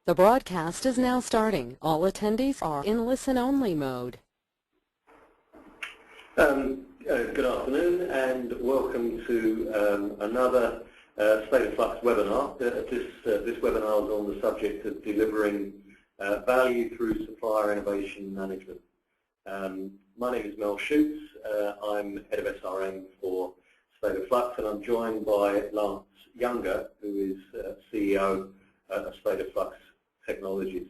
The broadcast is now starting. All attendees are in listen-only mode. Good afternoon and welcome to another State of Flux webinar. This webinar is on the subject of delivering value through supplier innovation management. My name is Mel Schutz. I'm Head of SRM for State of Flux, and I'm joined by Lance Younger, who is CEO of State of Flux Technologies.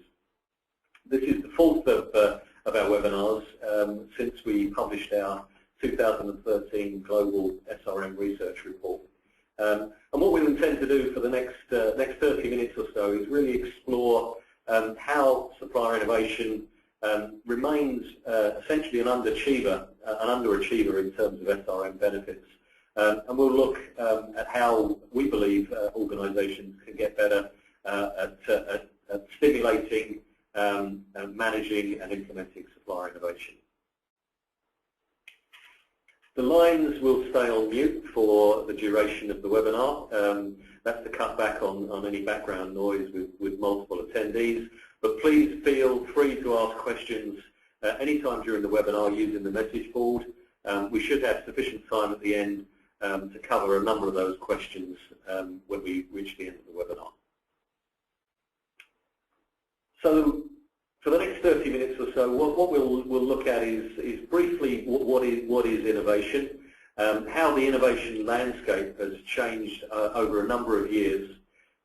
This is the fourth of our webinars since we published our 2013 Global SRM Research Report. And what we intend to do for the next 30 minutes or so is really explore how supplier innovation remains essentially an underachiever in terms of SRM benefits. And we'll look at how we believe organisations can get better at stimulating, managing and implementing supplier innovation. The lines will stay on mute for the duration of the webinar. That's to cut back on any background noise with multiple attendees. But please feel free to ask questions anytime during the webinar using the message board. We should have sufficient time at the end to cover a number of those questions when we reach the end of the webinar. So for the next 30 minutes or so, what we'll look at is briefly what is innovation, how the innovation landscape has changed over a number of years.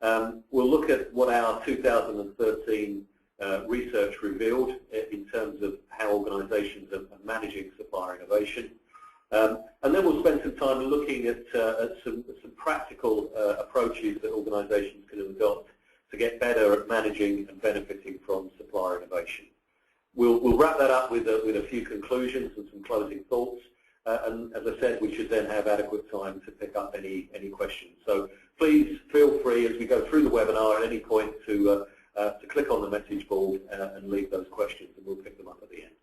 We'll look at what our 2013 research revealed in terms of how organisations are managing supplier innovation. And then we'll spend some time looking at some practical approaches that organisations can adopt to get better at managing and benefiting from supplier innovation. We'll wrap that up with a few conclusions and some closing thoughts. And as I said, we should then have adequate time to pick up any questions. So please feel free as we go through the webinar at any point to click on the message board and leave those questions, and we'll pick them up at the end.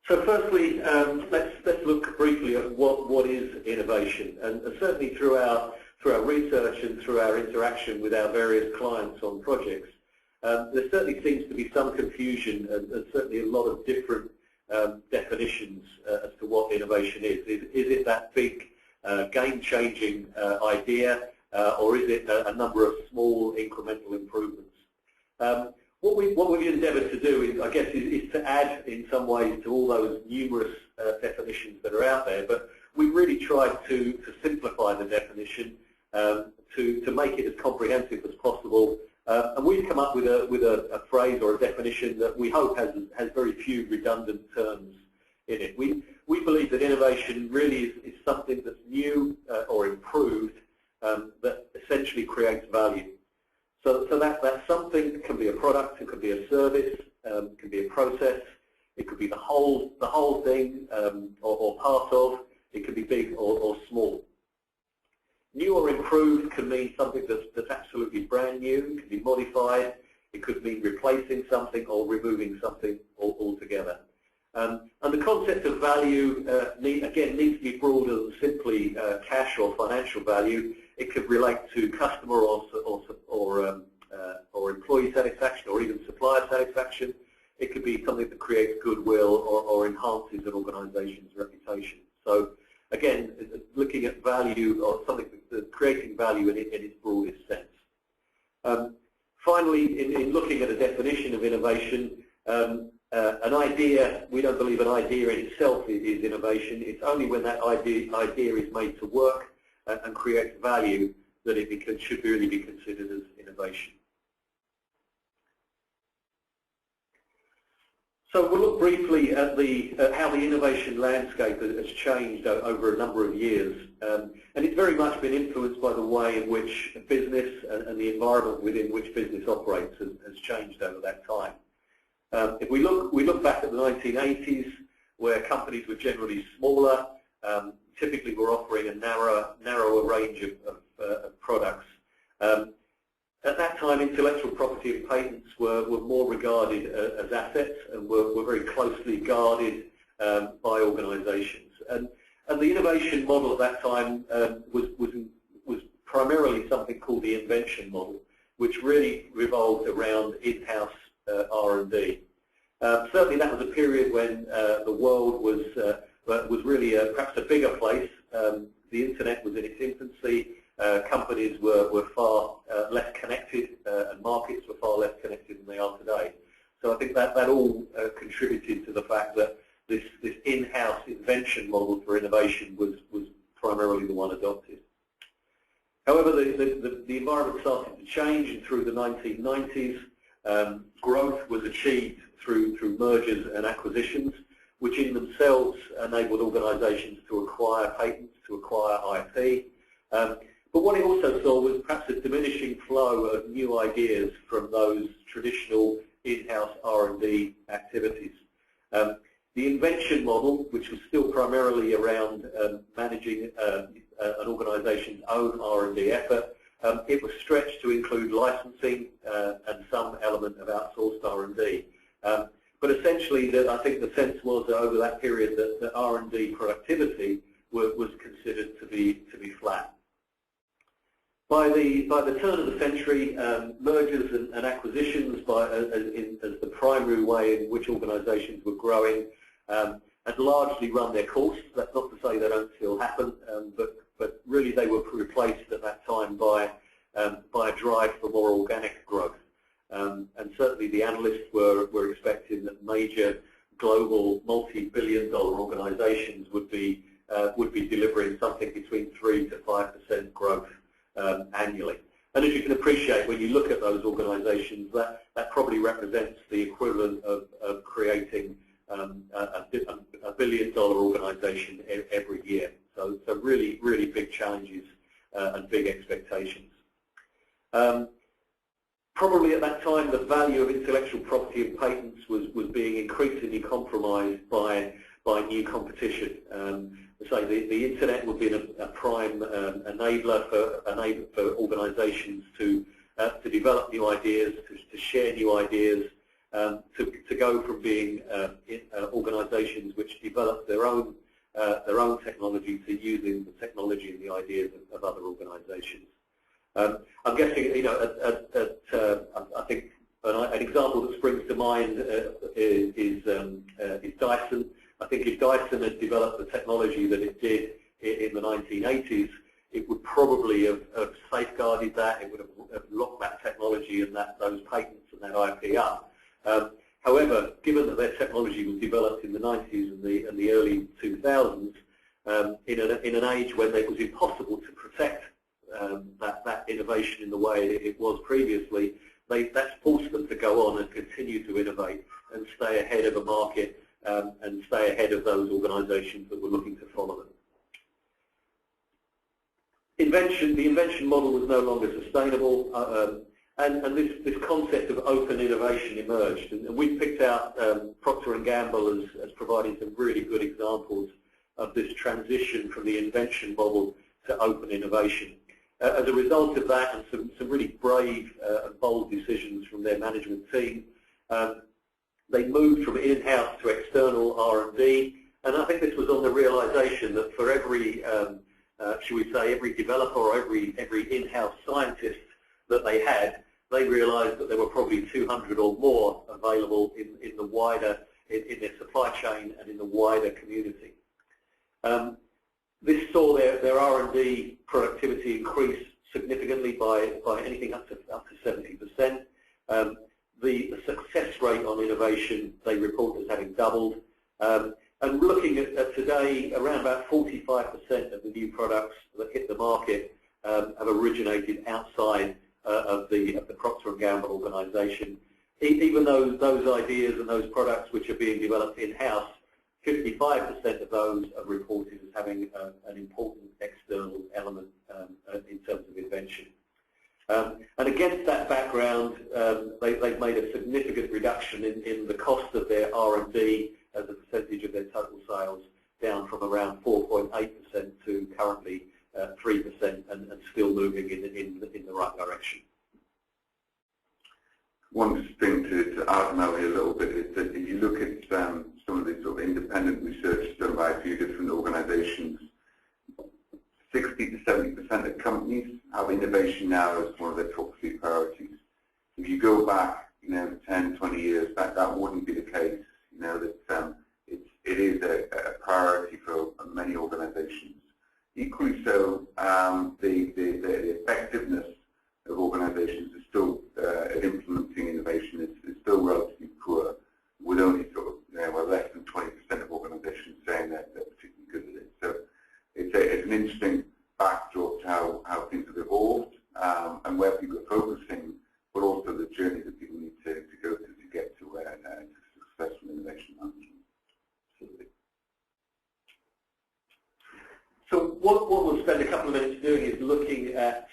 So firstly, let's look briefly at what is innovation, and certainly through our research and through our interaction with our various clients on projects, there certainly seems to be some confusion and certainly a lot of different definitions as to what innovation is. Is it that big game-changing idea, or is it a number of small incremental improvements? What we've endeavoured to do is, I guess, is to add in some ways to all those numerous definitions that are out there, but we've really tried to simplify the definition to make it as comprehensive as possible, and we've come up with a phrase or a definition that we hope has very few redundant terms in it. We believe that innovation really is something that's new or improved that essentially creates value. So that's something. It can be a product, it could be a service, it could be a process, it could be the whole thing or part of. It could be big or small. New or improved can mean something that's absolutely brand new. It could be modified. It could mean replacing something or removing something altogether. And the concept of value, again, needs to be broader than simply cash or financial value. It could relate to customer or employee satisfaction or even supplier satisfaction. It could be something that creates goodwill or enhances an organisation's reputation. So again, looking at value or something that's creating value in its broadest sense. Finally, in looking at a definition of innovation, an idea, we don't believe an idea in itself is innovation. It's only when that idea is made to work and creates value that it should really be considered as innovation. So we'll look briefly at how the innovation landscape has changed over a number of years, and it's very much been influenced by the way in which business and the environment within which business operates has changed over that time. If we look back at the 1980s, where companies were generally smaller, typically were offering a narrower range of products. At that time, intellectual property and patents were more regarded as assets and were very closely guarded by organisations. And the innovation model at that time was primarily something called the invention model, which really revolved around in-house R&D. Certainly that was a period when the world was really perhaps a bigger place. The internet was in its infancy. Companies were far less connected, and markets were far less connected than they are today. So I think that all contributed to the fact that this in-house invention model for innovation was primarily the one adopted. However, the environment started to change, and through the 1990s, growth was achieved through mergers and acquisitions, which in themselves enabled organisations to acquire patents, to acquire IP. But what it also saw was perhaps a diminishing flow of new ideas from those traditional in-house R&D activities. The invention model, which was still primarily around managing an organisation's own R&D effort, it was stretched to include licensing and some element of outsourced R&D. But essentially, I think the sense was that over that period that R&D productivity was considered to be flat. By the turn of the century, mergers and acquisitions as the primary way in which organisations were growing had largely run their course. That's not to say they don't still happen, but really they were replaced at that time by a drive for more organic growth. And certainly the analysts were expecting that major global multi-billion-dollar organisations would be delivering something between 3 to 5% growth annually. And as you can appreciate, when you look at those organisations, that probably represents the equivalent of creating a billion-dollar organisation every year. So really, really big challenges and big expectations. Probably at that time, the value of intellectual property and patents was being increasingly compromised by new competition. So the internet would be a prime enabler for organisations to develop new ideas, to share new ideas, to go from being organisations which develop their own technology to using the technology and the ideas of other organisations. I'm guessing, I think an example that springs to mind is Dyson. I think if Dyson had developed the technology that it did in the 1980s, it would probably have safeguarded that. It would have locked that technology and those patents and that IP up. However, given that their technology was developed in the 90s and the early 2000s, in an age when it was impossible to protect that innovation in the way it was previously, that's forced them to go on and continue to innovate and stay ahead of a market and stay ahead of those organisations that were looking to follow them. The invention model was no longer sustainable, and this concept of open innovation emerged. And we've picked out Procter & Gamble as providing some really good examples of this transition from the invention model to open innovation. As a result of that, and some really brave and bold decisions from their management team, they moved from in-house to external R&D, and I think this was on the realization that for every, should we say, every developer or every in-house scientist that they had, they realized that there were probably 200 or more available in the wider, in their supply chain and in the wider community. This saw their R&D productivity increase significantly by anything up to 70%. The success rate on innovation they report as having doubled. And looking at today, around about 45% of the new products that hit the market have originated outside of the Procter & Gamble organisation. Even though those ideas and those products which are being developed in-house, 55% of those are reported as having an important external element in terms of invention. And against that background, they've made a significant reduction in the cost of their R&D as a percentage of their total sales, down from around 4.8% to currently 3%, and still moving in the right direction. One thing to add, Melanie, a little bit is that if you look at some of the sort of independent research done by a few different organisations, 60 to 70% of companies have a innovation now is one of their top 3 priorities. If you go back, 10, 20 years, that wouldn't be the case. That it is a priority for many organizations. Equally so, the effectiveness of organizations is still at implementing innovation is still relatively poor, with only sort of less than 20% of organizations saying that they're particularly good at it. So it's an interesting backdrop to how things have evolved and where people are focusing, but also the journey that people need to go through to get to successful innovation management. Absolutely. So what we'll spend a couple of minutes doing is looking at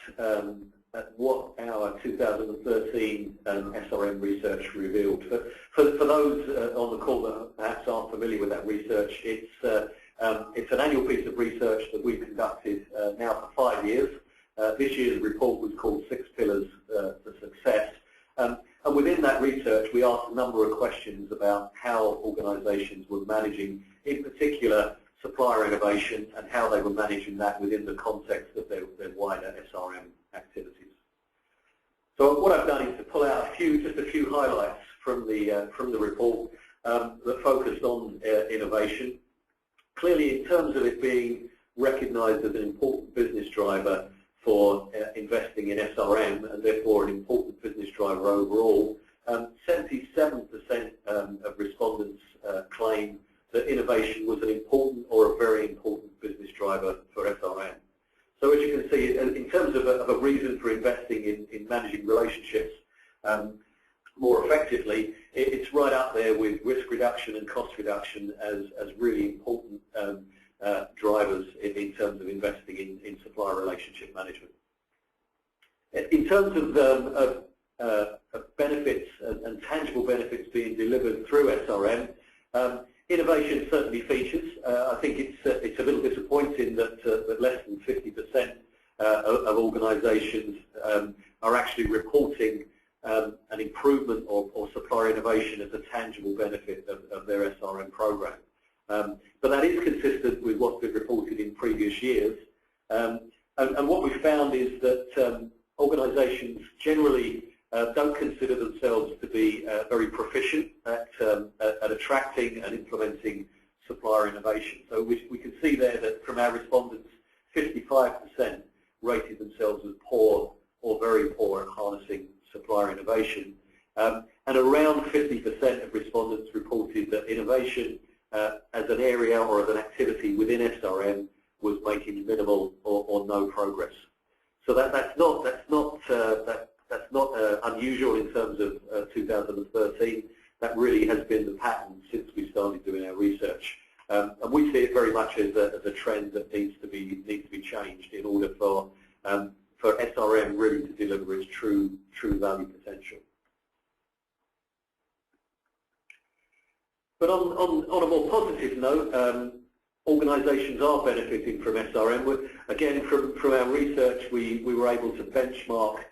what our 2013 SRM research revealed. For those on the call that perhaps aren't familiar with that research, it's an annual piece of research that we've conducted now for 5 years. This year's report was called 6 Pillars to Success. And within that research, we asked a number of questions about how organizations were managing, in particular, supplier innovation and how they were managing that within the context of their wider SRM activities. So what I've done is to pull out just a few highlights from the report that focused on innovation. Clearly, in terms of it being recognised as an important business driver for investing in SRM and therefore an important business driver overall, 77% of respondents claim that innovation was an important or a very important business driver for SRM. So as you can see, in terms of a reason for investing in managing relationships more effectively, it's right up there with risk reduction and cost reduction as really important drivers in terms of investing in supplier relationship management. In terms of benefits and tangible benefits being delivered through SRM, innovation certainly features. I think it's a little disappointing that less than 50% of organisations are actually reporting an improvement or supplier innovation as a tangible benefit of their SRM program. But that is consistent with what's been reported in previous years. And what we found is that organisations generally don't consider themselves to be very proficient at attracting and implementing supplier innovation. So we can see there that from our respondents, 55% rated themselves as poor or very poor at harnessing supplier innovation. And around 50% of respondents reported that innovation as an area or as an activity within SRM was making minimal or no progress. So that's not unusual in terms of 2013. That really has been the pattern since we started doing our research, and we see it very much as a trend that needs to be changed in order for SRM really to deliver its true value potential. But on a more positive note, organisations are benefiting from SRM. Again, from our research, we were able to benchmark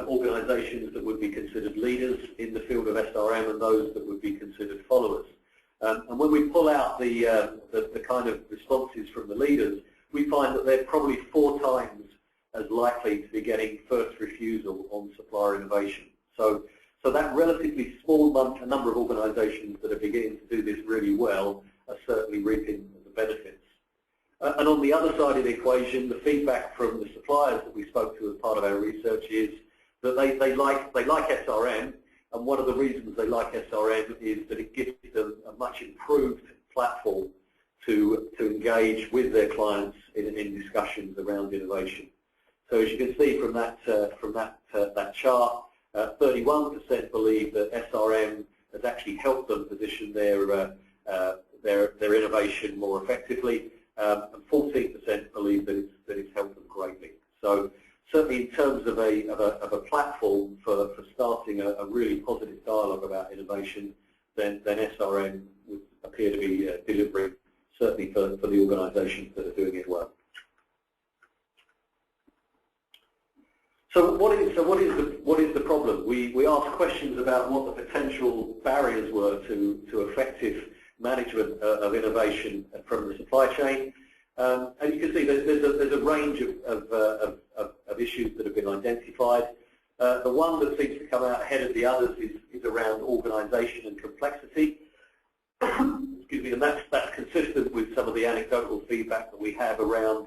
organisations that would be considered leaders in the field of SRM and those that would be considered followers. And when we pull out the kind of responses from the leaders, we find that they're probably 4 times as likely to be getting first refusal on supplier innovation. So that relatively small number of organisations that are beginning to do this really well are certainly reaping the benefits. And on the other side of the equation, the feedback from the suppliers that we spoke to as part of our research is that they like SRM, and one of the reasons they like SRM is that it gives them a much improved platform to engage with their clients in discussions around innovation. So as you can see from that chart, 31% believe that SRM has actually helped them position their innovation more effectively, and 14% believe that it's helped them greatly. So certainly in terms of a platform for starting a really positive dialogue about innovation, then SRM would appear to be delivering, certainly for the organisations that are doing it well. So what is the problem? We asked questions about what the potential barriers were to effective management of innovation from the supply chain. And you can see there's a range of issues that have been identified. The one that seems to come out ahead of the others is around organisation and complexity. Excuse me, and that's consistent with some of the anecdotal feedback that we have around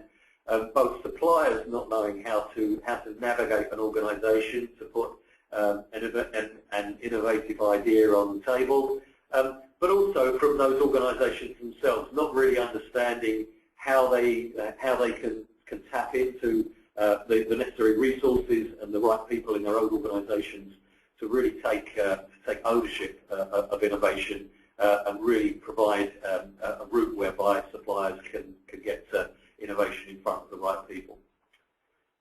both suppliers not knowing how to navigate an organisation to put an innovative idea on the table, but also from those organisations themselves not really understanding how they can tap into the necessary resources and the right people in their own organisations to really take ownership of innovation and really provide a route whereby suppliers can get innovation in front of the right people.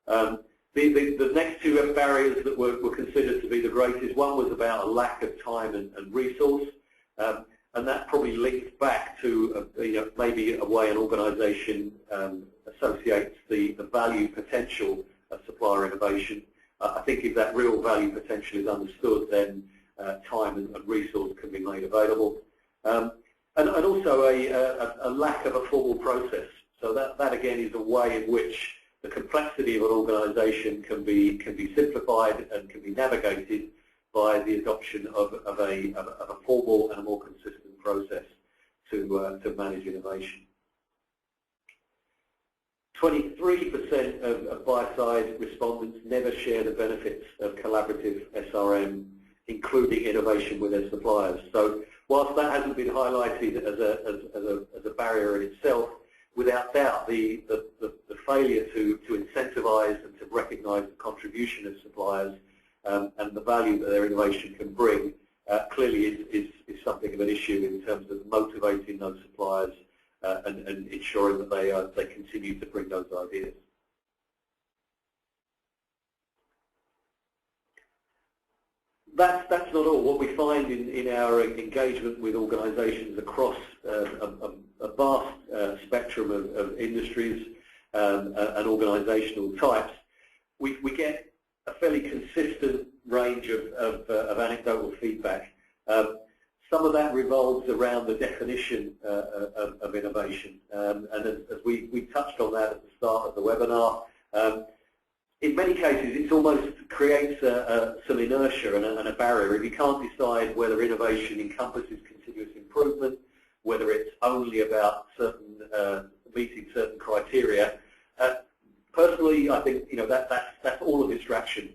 The next two barriers that were considered to be the greatest, one was about a lack of time and resource, and that probably links back to maybe a way an organisation associates the value potential of supplier innovation. I think if that real value potential is understood, then time and resource can be made available. And also a lack of a formal process. So that again is a way in which the complexity of an organisation can be simplified and can be navigated by the adoption of a formal and a more consistent process to manage innovation. 23% of buy-side respondents never share the benefits of collaborative SRM, including innovation with their suppliers. So whilst that hasn't been highlighted as a barrier in itself, without doubt the failure to incentivise and to recognise the contribution of suppliers and the value that their innovation can bring clearly is something of an issue in terms of motivating those suppliers and ensuring that they continue to bring those ideas. That's not all. What we find in our engagement with organisations across a vast spectrum of industries and organisational types, we get a fairly consistent range of anecdotal feedback. Some of that revolves around the definition of innovation, and as we touched on that at the start of the webinar, in many cases it almost creates some inertia and a barrier. If you can't decide whether innovation encompasses continuous improvement, whether it's only about meeting certain criteria, personally I think that's all a distraction.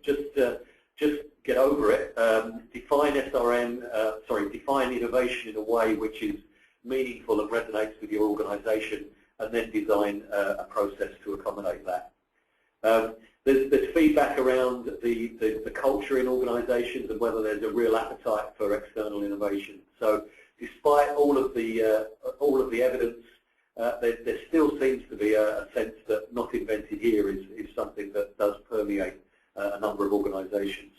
Just get over it. Define define innovation in a way which is meaningful and resonates with your organisation, and then design a process to accommodate that. There's feedback around the culture in organisations and whether there's a real appetite for external innovation. So, despite all of the evidence, there still seems to be a sense that not invented here is something that does permeate a number of organisations.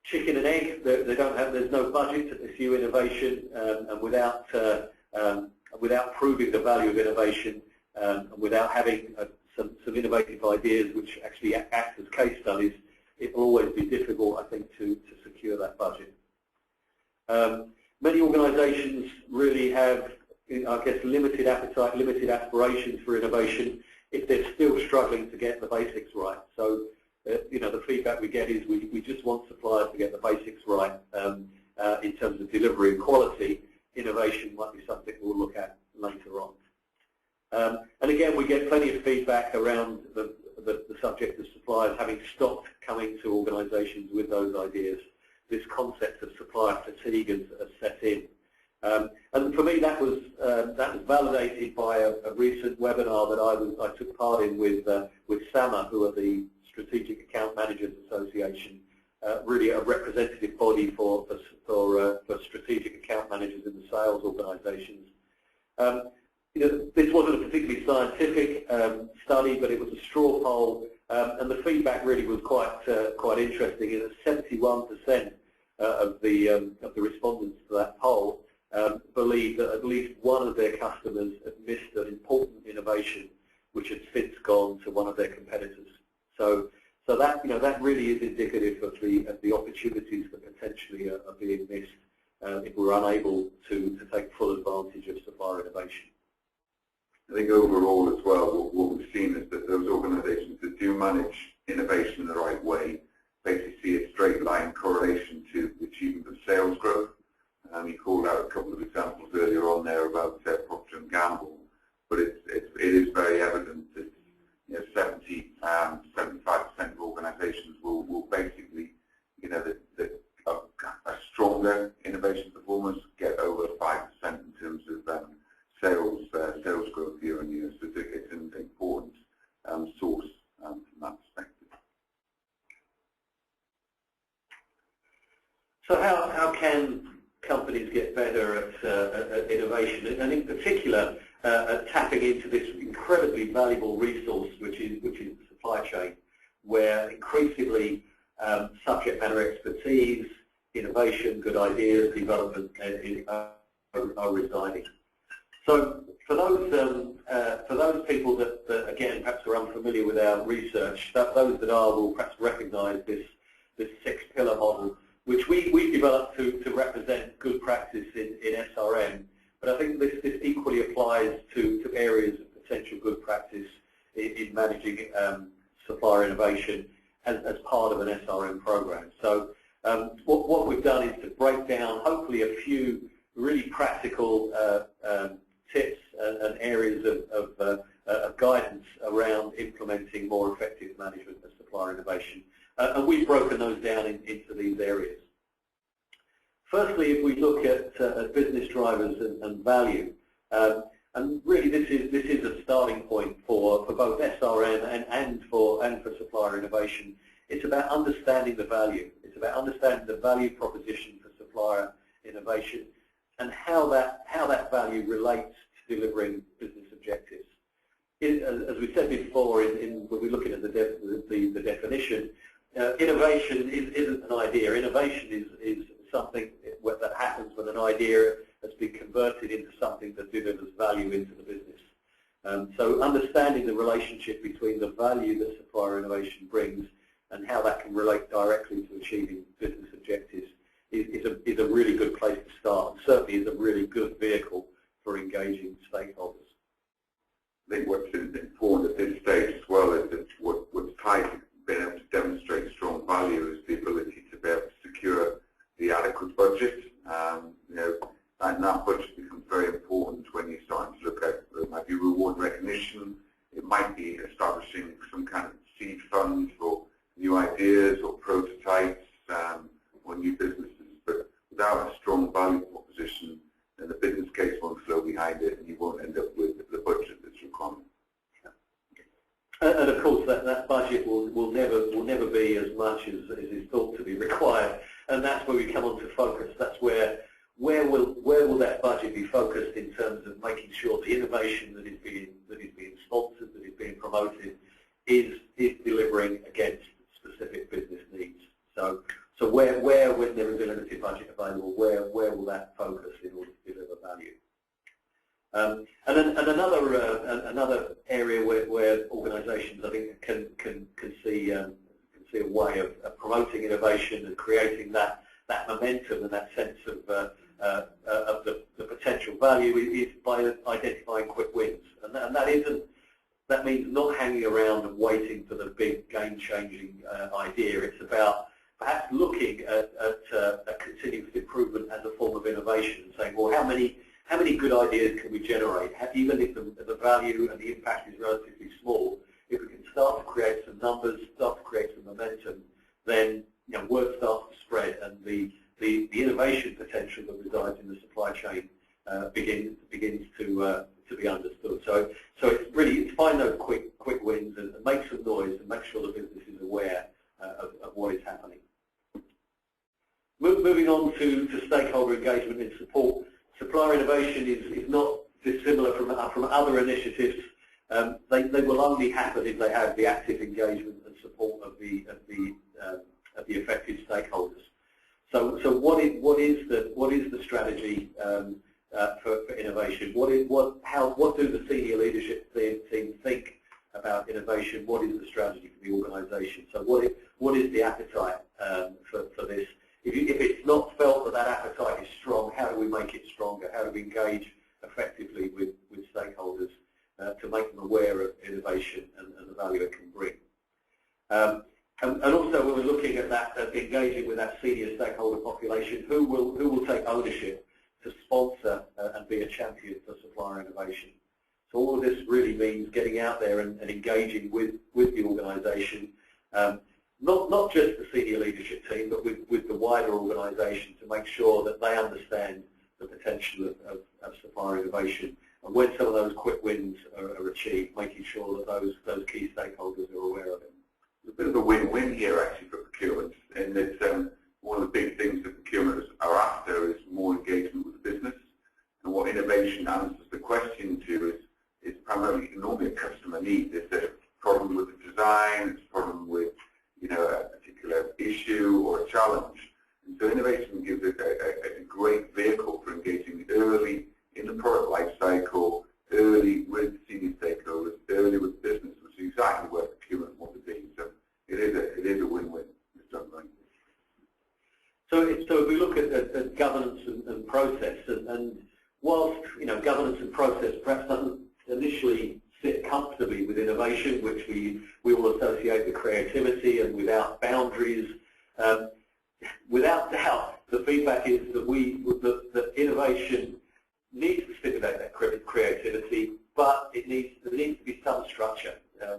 Chicken and egg, there's no budget to pursue innovation, and without proving the value of innovation, and without having some innovative ideas which actually act as case studies, it will always be difficult, I think, to secure that budget. Many organisations really have, I guess, limited appetite, limited aspirations for innovation if they're still struggling to get the basics right. So, the feedback we get is we just want suppliers to get the basics right in terms of delivery and quality. Innovation might be something we'll look at later on. And again, we get plenty of feedback around the subject of suppliers having stopped coming to organisations with those ideas. This concept of supplier fatigue has set in. And for me, that was validated by a recent webinar that I took part in with SAMA, who are the Strategic Account Managers Association, really a representative body for strategic account managers in the sales organisations. This wasn't a particularly scientific study, but it was a straw poll, and the feedback really was quite interesting. In that 71% of the respondents to that poll believe that at least one of their customers had missed an important innovation, which had since gone to one of their competitors. So that that really is indicative of the opportunities that potentially are being missed if we're unable to take full advantage of supplier innovation. I think overall as well, what we've seen is that those organisations that do manage innovation in the right way basically see a straight line correlation to the achievement of sales growth. You called out a couple of examples earlier on there about Procter & Gamble, but it is very evident that 75% of organisations will basically, that a stronger innovation performance get over 5% in terms of sales growth year on year. So it's an important source from that perspective. So how can companies get better at innovation, and in particular at tapping into this incredibly valuable resource, which is the supply chain, where increasingly subject matter expertise, innovation, good ideas, development are residing. So for those people that again perhaps are unfamiliar with our research, those that are will perhaps recognise this 6-pillar model, which we've developed to represent good practice in SRM, but I think this equally applies to areas of potential good practice in managing supplier innovation as part of an SRM program. So what we've done is to break down hopefully a few really practical tips and areas of guidance around implementing more effective management of supplier innovation. And we've broken those down into these areas. Firstly, if we look at business drivers and value, and really this is a starting point for both SRM and for supplier innovation. It's about understanding the value. It's about understanding the value proposition for supplier innovation and how that value relates to delivering business objectives. As we said before, when we're looking at the definition, innovation isn't an idea. Innovation is something that happens when an idea has been converted into something that delivers value into the business. So understanding the relationship between the value that supplier innovation brings and how that can relate directly to achieving business objectives is a really good place to start, and certainly is a really good vehicle for engaging stakeholders. I think what's important at this stage as well is that what's tied to being able to demonstrate strong value is the ability to be able to secure the adequate budget. And that budget becomes very important when you're starting to look at maybe reward recognition. It might be establishing some kind of seed fund for new ideas or prototypes or new businesses. But without a strong value proposition, then the business case won't flow behind it, and you won't end up with the budget that's required. And of course, that budget will never be as much as is thought to be required, and that's where we come on to focus. That's where will that budget be focused in terms of making sure the innovation that is being sponsored, that is being promoted, is delivering against specific business needs. So where when there is a limited budget available, where will that focus in order to deliver value? And another area where organisations, I think, can see a way of promoting innovation and creating that momentum and that sense of the potential value is by identifying quick wins, and that means not hanging around and waiting for the big game-changing idea. It's about perhaps looking at continuous improvement as a form of innovation and saying, well, how many good ideas can we generate? Even if the value and the impact is relatively small, if we can start to create some numbers, start to create some momentum, then word starts to spread, and the innovation potential that resides in the supply chain begins to be understood. So it's find those quick wins and make some noise and make sure the business is aware of what is happening. Moving on to stakeholder engagement and support. Supplier innovation is not dissimilar from other initiatives. They will only happen if they have the active engagement and support of the affected stakeholders. So what is the strategy for innovation? What do the senior leadership team think about innovation? What is the strategy for the organisation? So what is the appetite for this? If it's not felt that appetite is strong, how do we make it stronger? How do we engage effectively with stakeholders to make them aware of innovation and the value it can bring. And also when we're looking at that, engaging with that senior stakeholder population, who will take ownership to sponsor and be a champion for supplier innovation. So all of this really means getting out there and engaging with the organisation, not just the senior leadership team, but with the wider organisation to make sure that they understand the potential of supplier innovation. And when some of those quick wins are achieved, making sure that those key stakeholders are aware of it. There's a bit of a win-win here actually for procurement, in that one of the big things that procurement are after is more engagement with the business. And what innovation answers the question to is primarily normally a customer need. It's a problem with the design, it's a problem with a particular issue or a challenge. And so innovation gives it a great vehicle for engaging early in the product life cycle, early with senior stakeholders, early with business, which is exactly where procurement wants to be. So it is a win-win. It's done right. So if we look at governance and process, and whilst governance and process perhaps doesn't initially sit comfortably with innovation, which we all associate with creativity and without boundaries, without doubt the feedback is that innovation needs to stimulate that creativity, but there needs to be some structure. As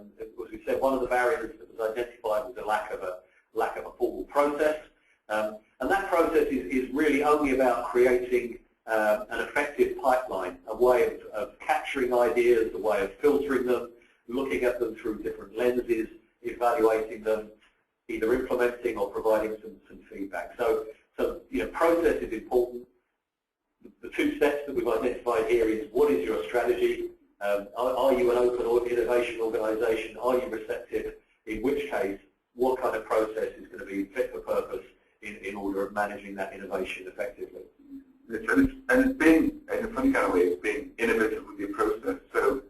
we said, one of the barriers that was identified was the lack of a formal process, and that process is really only about creating an effective pipeline, a way of capturing ideas, a way of filtering them, looking at them through different lenses, evaluating them, either implementing or providing some feedback. So process is important. The two steps that we've identified here is, what is your strategy? Are you an open innovation organisation? Are you receptive? In which case, what kind of process is going to be fit for purpose in order of managing that innovation effectively? And it's been, in a funny kind of way, it's been innovative with your process. So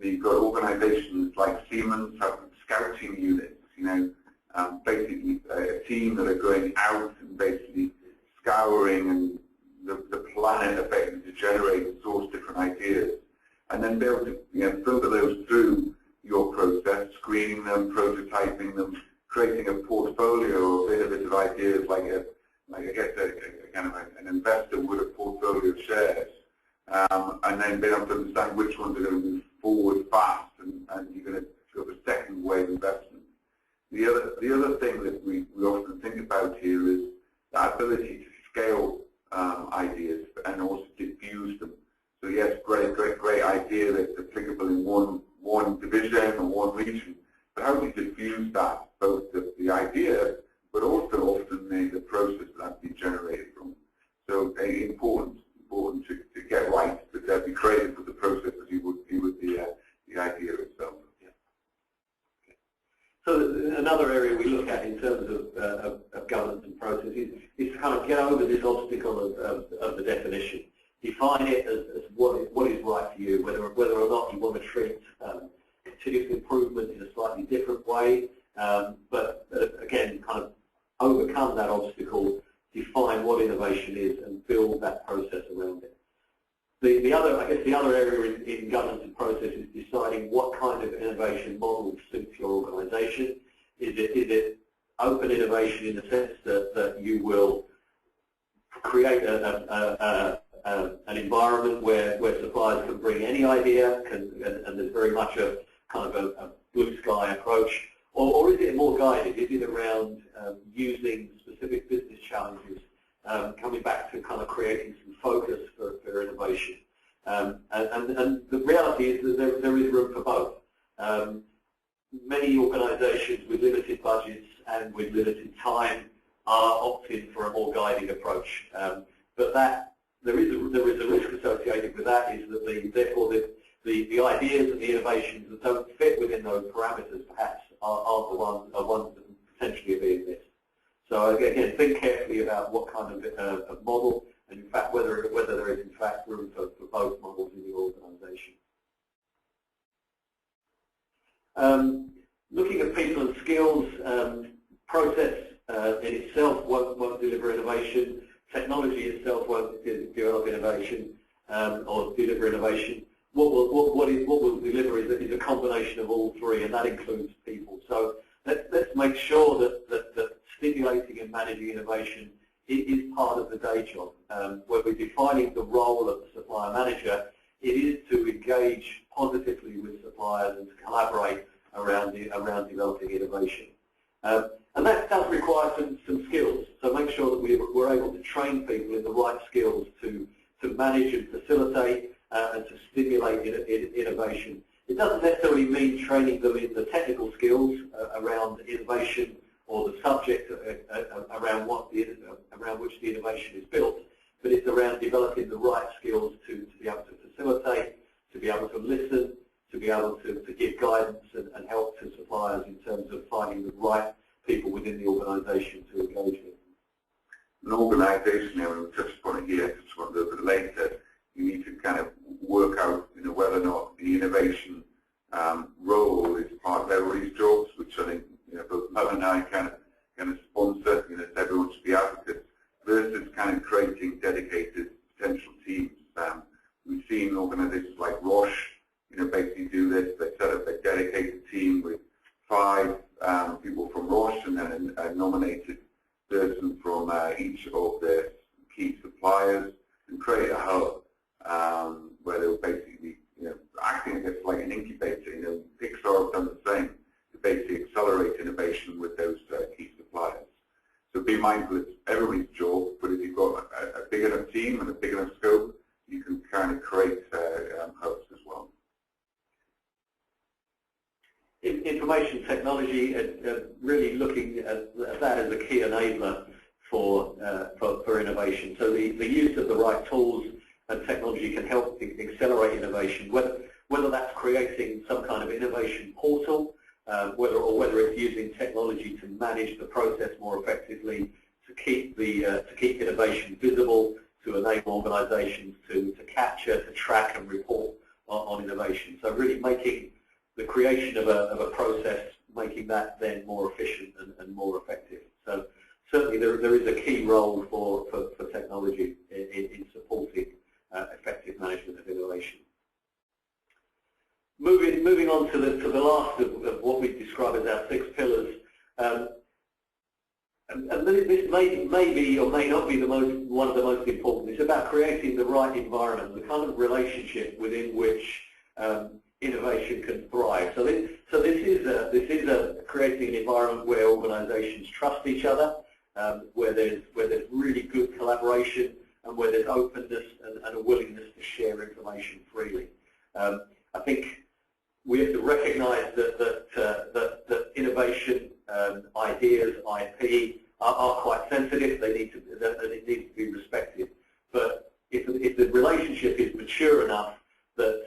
you've got organisations like Siemens have scouting units, basically a team that are going out and basically scouring and the planet effectively to generate and source different ideas, and then be able to filter those through your process, screening them, prototyping them, creating a portfolio of innovative ideas, like I guess a kind of an investor would a portfolio of shares, and then being able to understand which ones are going to move forward fast, and you're going to go for a second wave investment. The other thing that we often think about here is the ability to scale ideas and also diffuse them. So yes, great idea that's applicable in one division or one region, but how do we diffuse that, both the idea, but also often the process that's been generated from. So important to get right, but be creative with the process as you would be with the idea itself. Yeah. Okay. So another area we look at in terms of governance and process is to kind of get over this obstacle of the definition. Define it as what is right for you, whether or not you want to treat continuous improvement in a slightly different way, but again, kind of overcome that obstacle, define what innovation is, and build that process around it. The other area in governance and process is deciding what kind of innovation model suits your organisation. Is it open innovation in the sense that you will create an environment where suppliers can bring any idea, and there's very much a kind of a blue sky approach, or is it more guided? Is it around using specific business challenges, coming back to kind of creating some focus for innovation? And the reality is that there is room for both. Many organisations with limited budgets and with limited time are opting for a more guiding approach, but there is a risk associated with that, is that therefore the ideas and the innovations that don't fit within those parameters perhaps are the ones that potentially are being missed. So again, think carefully about what kind of model, and in fact whether there is in fact room for both models in your organisation. Looking at people and skills, process in itself won't deliver innovation. Technology itself won't develop innovation or deliver innovation. what we'll deliver is a combination of all three, and that includes people. So let's make sure that stimulating and managing innovation is part of the day job. When we're defining the role of the supplier manager, it is to engage positively with suppliers and to collaborate around developing innovation. And that does require some skills. So make sure that we're able to train people in the right skills to manage and facilitate and to stimulate innovation. It doesn't necessarily mean training them in the technical skills around innovation or the subject around which the innovation is built, but it's around developing the right skills to be able to facilitate, to be able to listen, to be able to give guidance and help to suppliers in terms of finding the right people within the organisation to engage with. An organisation, we touched upon it here, touched upon it a little bit later, you need to kind of work out whether or not the innovation role is part of everybody's jobs, which I think both Mel and I kind of sponsor, everyone should be advocates, versus kind of creating dedicated potential teams. We've seen organisations like Roche, basically do this. They set up a dedicated team with 5 people from Roche and then a nominated person from each of their key suppliers, and create a hub where they'll basically be acting, I guess, like an incubator. Pixar have done the same to basically accelerate innovation with those key suppliers. So be mindful it's everybody's job, but if you've got a big enough team and a big enough scope, you can kind of create hubs as well. Information technology, really looking at that as a key enabler for innovation. So the use of the right tools and technology can help accelerate innovation, whether that's creating some kind of innovation portal, whether it's using technology to manage the process more effectively, to keep innovation visible, to enable organisations to capture, to track and report on innovation. So really making the creation of a process, making that then more efficient and more effective. So certainly there is a key role for technology in supporting effective management of innovation. Moving on to the last of what we describe as our 6 pillars, and this may be or may not be one of the most important. It's about creating the right environment, the kind of relationship within which innovation can thrive. So this is creating an environment where organisations trust each other, where there's really good collaboration, and where there's openness and a willingness to share information freely. I think we have to recognise that innovation, ideas, IP are quite sensitive. It needs to be respected. But if the relationship is mature enough that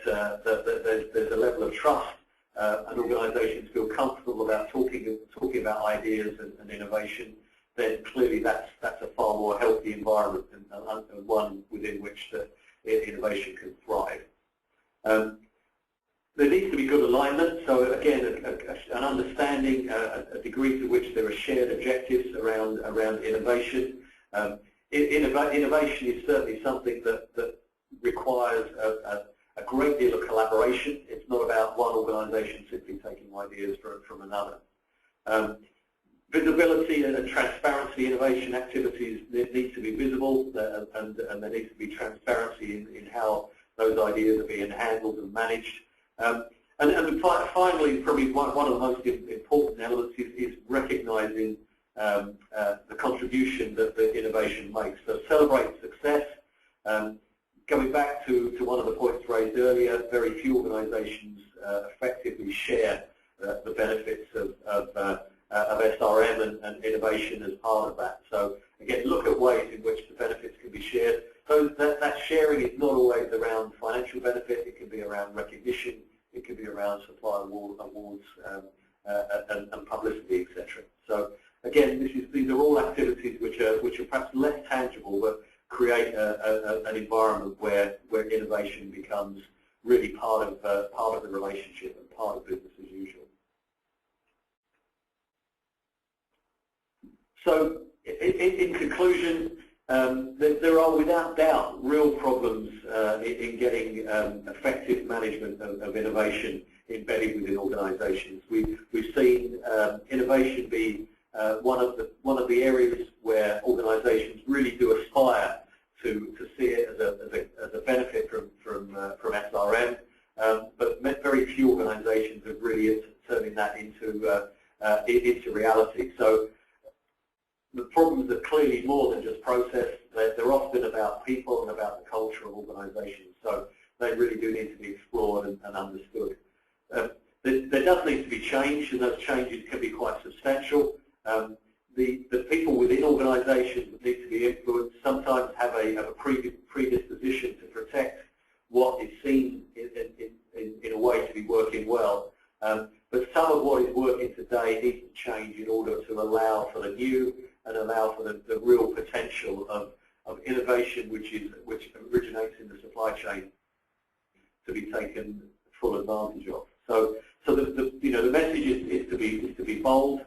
there's a level of trust and organisations feel comfortable about talking about ideas and innovation, then clearly that's a far more healthy environment and one within which innovation can thrive. There needs to be good alignment, so again, an understanding, a degree to which there are shared objectives around innovation. Innovation is certainly something that requires a great deal of collaboration. It's not about one organisation simply taking ideas from another. Visibility and transparency innovation activities need to be visible, and there needs to be transparency in how those ideas are being handled and managed. And finally, probably one of the most important elements is recognising the contribution that the innovation makes. So celebrate success. Going back to one of the points raised earlier, very few organisations effectively share the benefits of SRM and innovation as part of that. So again, look at ways in which the benefits can be shared. So that sharing is not always around financial benefit. It can be around recognition. It can be around supplier awards and publicity, etc. So again, these are all activities which are perhaps less tangible, but create an environment where innovation becomes really part of the relationship and part of business as usual. So in conclusion, there are without doubt real problems in getting effective management of innovation embedded within organisations. We've seen innovation be one of the areas where organisations really do aspire to see it as a benefit from SRM, but very few organisations have really turning that into reality. So the problems are clearly more than just process. They're often about people and about the culture of organisations. So they really do need to be explored and understood. There does need to be change, and those changes can be quite substantial. The people within organisations that need to be influenced sometimes have a predisposition to protect what is seen in a way to be working well. But some of what is working today needs to change in order to allow for the new and allow for the real potential of innovation which originates in the supply chain to be taken full advantage of. So the message is to be bold.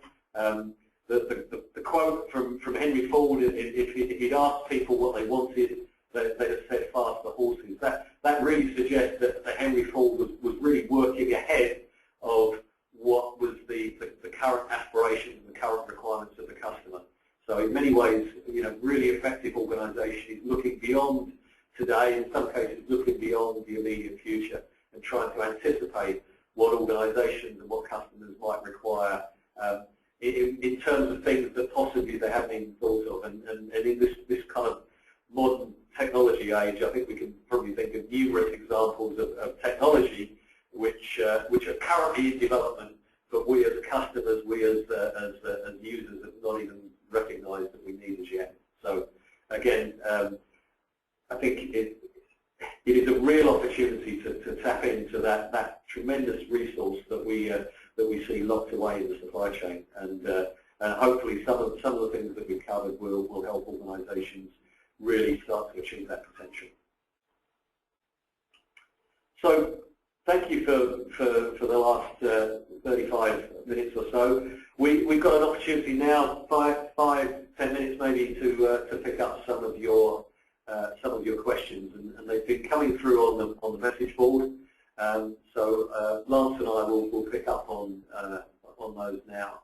The quote from Henry Ford, if he'd asked people what they wanted, they'd have said faster horses. That really suggests that Henry Ford was really working ahead of what was the current aspirations and the current requirements of the customer. So in many ways, really effective organisation is looking beyond today, in some cases looking beyond the immediate future and trying to anticipate what organisations and what customers might require in terms of things that possibly they haven't even thought of. And in this kind of modern technology age, I think we can probably think of numerous examples of technology which are currently in development, but we as customers, we as users have not even recognised that we need as yet. So again, I think it is a real opportunity to tap into that tremendous resource that we see locked away in the supply chain, and hopefully some of the things that we've covered will help organisations really start to achieve that potential. So thank you for the last 35 minutes or so. We've got an opportunity now, 5-10 minutes maybe, to pick up some of your questions, and they've been coming through on the message board. So Lance and I will pick up on those now.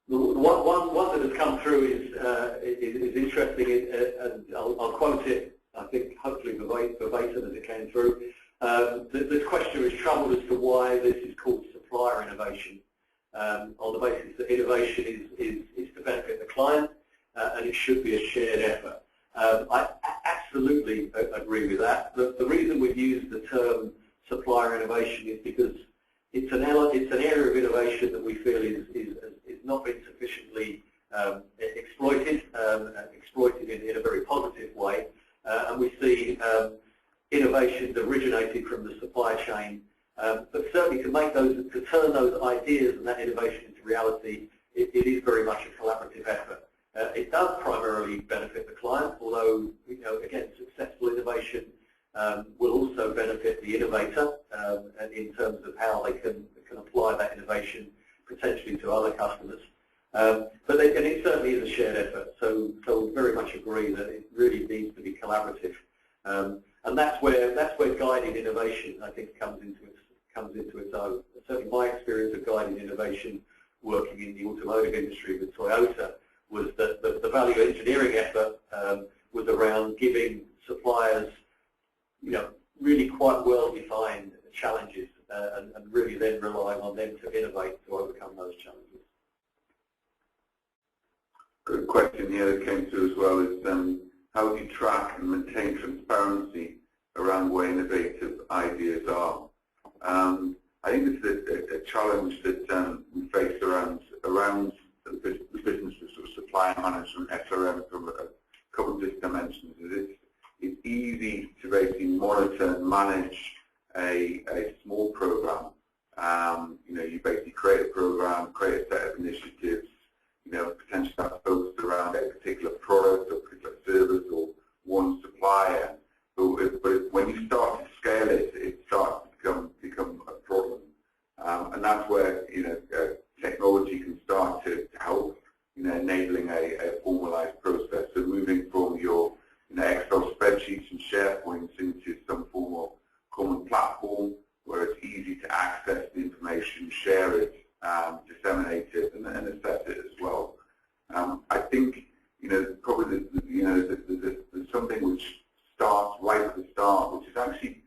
One that has come through is interesting, and I'll quote it, I think, hopefully verbatim as it came through. This question is troubled as to why this is called supplier innovation, on the basis that innovation is to benefit the client, and it should be a shared effort. I absolutely agree with that. The reason we've used the term supplier innovation is because it's an area of innovation that we feel is not been sufficiently exploited in a very positive way, and we see innovations originated from the supply chain, but certainly to turn those ideas and that innovation into reality, it is very much a collaborative effort. It does primarily benefit the client, although again, successful innovation will also benefit the innovator in terms of how they can apply that innovation potentially to other customers. And it certainly is a shared effort. So we very much agree that it really needs to be collaborative, and that's where guided innovation, I think, comes into its own. Certainly, my experience of guided innovation, working in the automotive industry with Toyota, was that the value engineering effort was around giving suppliers, really quite well-defined challenges, and really then relying on them to innovate to overcome those challenges. Good question here that came through as well is how do you track and maintain transparency around where innovative ideas are? I think this is a challenge that we face around the business of supplier management, SRM, from a couple of different dimensions. It's easy to basically monitor and manage a small program. You basically create a program, create a set of initiatives, potentially that's focused around a particular product or particular service or one supplier. But when you start to scale it, it starts to become a problem, and that's where technology can start to help, enabling a formalized process spreadsheets and SharePoints into some form of common platform where it's easy to access the information, share it, disseminate it, and assess it as well. I think probably there's something which starts right at the start, which is actually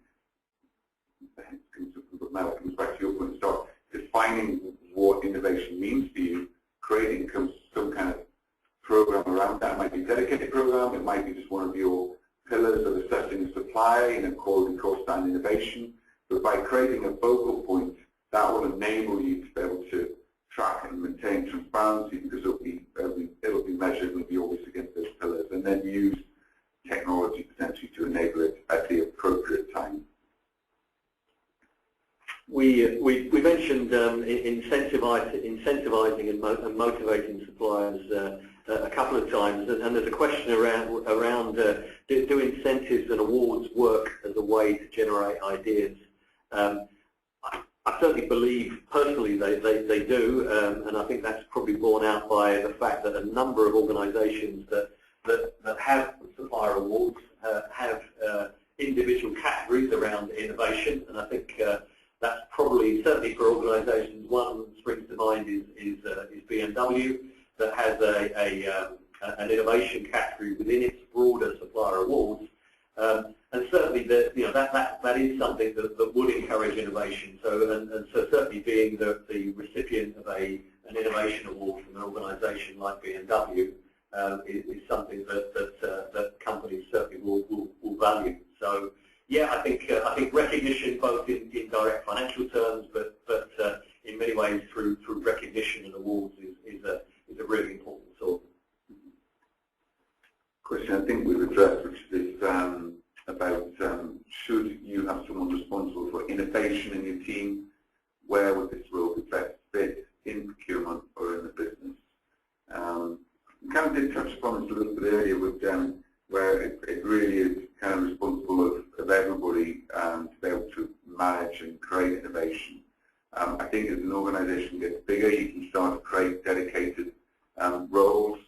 comes back to your point. Start defining what innovation means to you, creating some kind of program around that. It might be a dedicated program. It might be just one of your pillars of assessing the supply, quality, cost, and innovation. But by creating a focal point, that will enable you to be able to track and maintain transparency, because it'll be measured and it'll be always against those pillars, and then use technology potentially to enable it at the appropriate time. We mentioned incentivizing and motivating suppliers a couple of times, and there's a question around do incentives and awards work as a way to generate ideas? I certainly believe personally they do, and I think that's probably borne out by the fact that a number of organisations that have supplier awards have individual categories around innovation, and I think that's probably, certainly for organisations, one that springs to mind is BMW, that has an innovation category within its broader supplier awards, and certainly that is something that would encourage innovation. So so certainly being the recipient of an innovation award from an organisation like BMW is something that companies certainly will value. So yeah, I think recognition both in direct financial terms, but in many ways through recognition and awards is a really important source. Question I think we've addressed, which is about should you have someone responsible for innovation in your team? Where would this role be best fit, in procurement or in the business? We kind of did touch upon this a little bit earlier with where it really is kind of responsible of everybody to be able to manage and create innovation. I think as an organisation gets bigger, you can start to create dedicated roles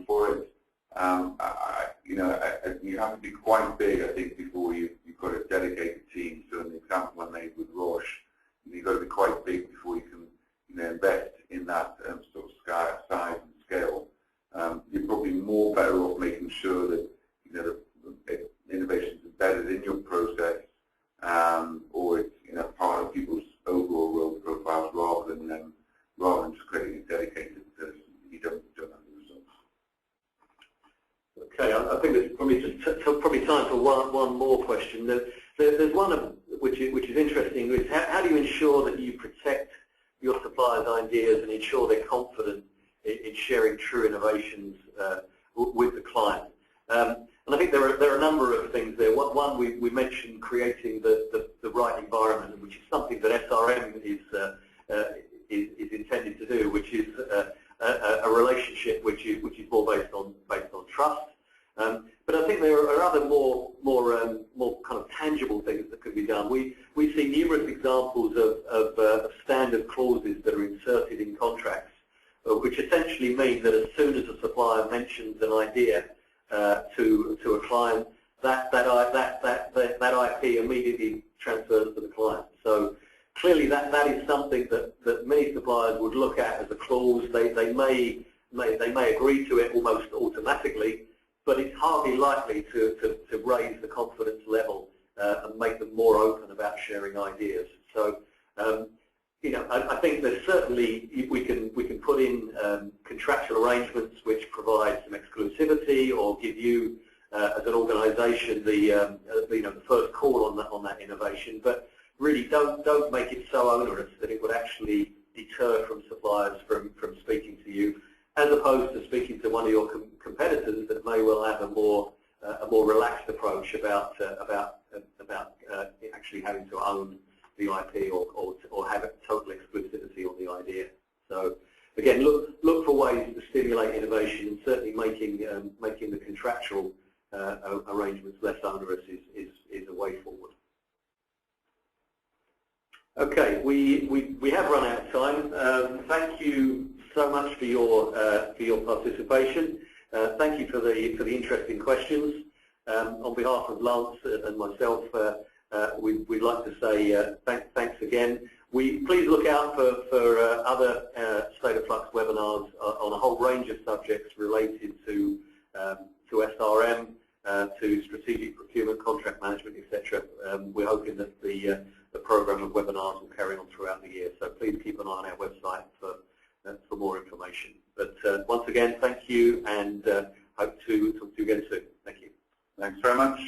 for it. You have to be quite big, I think, before you've got a dedicated team. So in the example I made with Roche, you've got to be quite big before you can invest in that sort of size and scale. You're probably more better off making sure that the innovation is embedded in your process, or it's part of people's overall role profiles, rather than just creating a dedicated person. You don't have the results. Okay, I think there's probably time for one more question. There's one which is interesting. Is how do you ensure that you protect your suppliers' ideas and ensure they're confident in sharing true innovations with the client? And I think there are a number of things there. One, we mentioned creating the right environment, which is something that SRM is intended to do, which is a relationship which is more based on trust. But I think there are other more kind of tangible things that could be done. We see numerous examples of standard clauses that are inserted in contracts, which essentially mean that as soon as a supplier mentions an idea to a client, that IP immediately transfers to the client. So clearly that is something that many suppliers would look at as a clause. They may agree to it almost automatically, but it's hardly likely to raise the confidence level and make them more open about sharing ideas. So I think that certainly we can put in contractual arrangements which provide some exclusivity or give you as an organisation the first call on that innovation, but really don't make it so onerous that it would actually deter from suppliers from speaking to you, as opposed to speaking to one of your competitors that may well have a more relaxed approach about actually having to own the IP or have a total exclusivity on the idea. So again, look for ways to stimulate innovation, and certainly making the contractual arrangements less onerous is a way forward. Okay, we have run out of time. Thank you so much for your participation. Thank you for the interesting questions. On behalf of Lance and myself, we'd like to say thanks again. Please look out for other State of Flux webinars on a whole range of subjects related to SRM, to strategic procurement, contract management, etc. We're hoping that the program of webinars will carry on throughout the year. So please keep an eye on our website for more information. But once again, thank you, and hope to talk to you again soon. Thank you. Thanks very much.